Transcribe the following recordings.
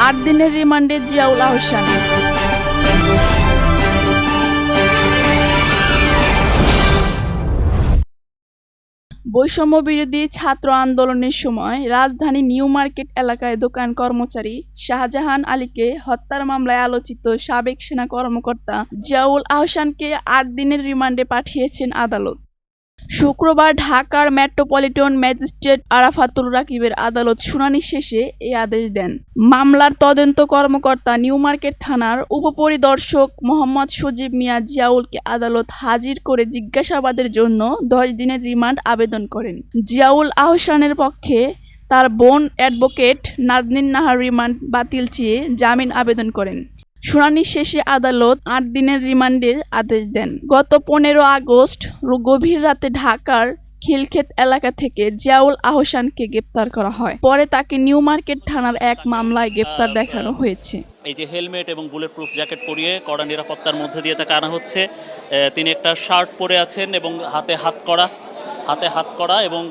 8 দিনের রিমান্ডে জিয়াউল আহসান। বৈষম্য বিরোধী ছাত্র আন্দোলনের সময় রাজধানী নিউ মার্কেট এলাকায় দোকান কর্মচারী শাহজাহান আলীকে হত্যার মামলায় আলোচিত সাবেক সেনা কর্মকর্তা জিয়াউল আহসানকে 8 দিনের রিমান্ডে পাঠিয়েছেন আদালত। শুক্রবার ঢাকার মেট্রোপলিটন ম্যাজিস্ট্রেট আরাফাতুর রাকিবের আদালত শুনানি শেষে এই আদেশ দেন। মামলার তদন্ত কর্মকর্তা নিউ মার্কেট থানার উপপরিদর্শক মোহাম্মদ সজীব মিয়া জিয়াউলকে আদালত হাজির করে জিজ্ঞাসাবাদের জন্য 10 দিনের রিমান্ড আবেদন করেন। জিয়াউল আহসানের পক্ষে তার বোন অ্যাডভোকেট নাজনীন নাহার রিমান্ড বাতিল চেয়ে জামিন আবেদন করেন। শুনানি শেষে আদালত 8 দিনের রিমান্ডের আদেশ দেন। গত 15 আগস্ট গভীর রাতে ঢাকার খিলক্ষেত এলাকা থেকে জিয়াউল আহসানকে গ্রেপ্তার করা হয়। পরে তাকে নিউ মার্কেট থানার এক মামলায় গ্রেপ্তার দেখানো হয়েছে। এই যে হেলমেট এবং বুলেট প্রুফ জ্যাকেট পরিয়ে কড়া নিরাপত্তার মধ্যে দিয়ে তাকে আনা হচ্ছে। তিনি একটা শার্ট পরে আছেন এবং হাতে হাত করা এবং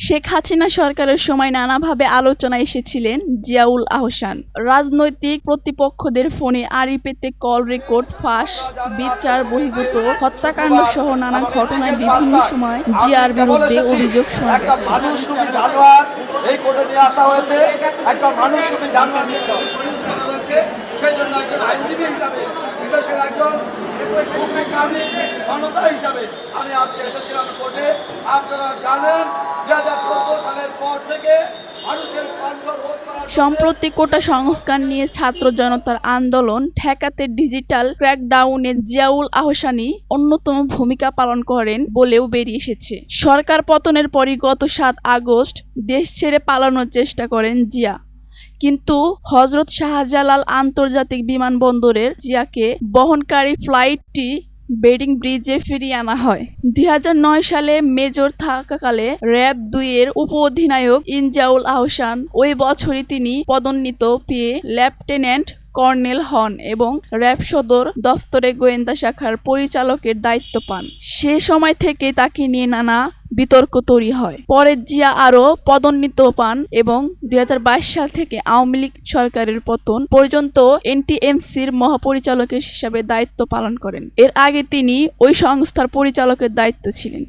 শেখ হাসিনা সরকারের সময় নানাভাবে আলোচনায় এসেছিলেন জিয়াউল আহসান। রাজনৈতিক প্রতিপক্ষদের ফোনে আড়ি পেতে কল রেকর্ড ফাঁস, বিচার বহির্ভূত হত্যাকাণ্ড সহ নানা ঘটনায় বিভিন্ন সময় জিয়ার বিরুদ্ধে অভিযোগ শোনা গেছে। জনতা হিসাবে আমি আজকে এসেছিলাম কোর্টে। আপনারা জানেন 2014 সালের পর থেকে মানুষের কণ্ঠ রোধ করার সম্প্রতি কোটা সংস্কার নিয়ে ছাত্র জনতার আন্দোলন ঠেকাতে ডিজিটাল ক্র্যাকডাউনে জিয়াউল আহসানই অন্যতম ভূমিকা পালন করেন বলেও বেরিয়ে এসেছে। সরকার পতনের পরই গত 7 আগস্ট দেশ ছেড়ে পালানোর চেষ্টা করেন জিয়া, কিন্তু হযরত শাহজালাল আন্তর্জাতিক বিমানবন্দরের জিয়াকে বহনকারী ফ্লাইটটি বেডিং ব্রিজে ফিরিয়ে আনা হয়। 2009 সালে মেজর থাকাকালে র‍্যাব 2 এর উপ অধিনায়ক জিয়াউল আহসান ওই বছরই তিনি পদোন্নতি পেয়ে লেফটেন্যান্ট কর্নেল হন এবং র‍্যাব সদর দফতরে গোয়েন্দা শাখার পরিচালকের দায়িত্ব পান। সে সময় থেকে তাকে নিয়ে নানা বিতর্ক তৈরি হয়। পরে জিয়া আরও পদোন্নতি পান এবং 2022 সাল থেকে আওয়ামী লীগ সরকারের পতন পর্যন্ত এনটিএমসির মহাপরিচালকের হিসাবে দায়িত্ব পালন করেন। এর আগে তিনি ওই সংস্থার পরিচালকের দায়িত্ব ছিলেন।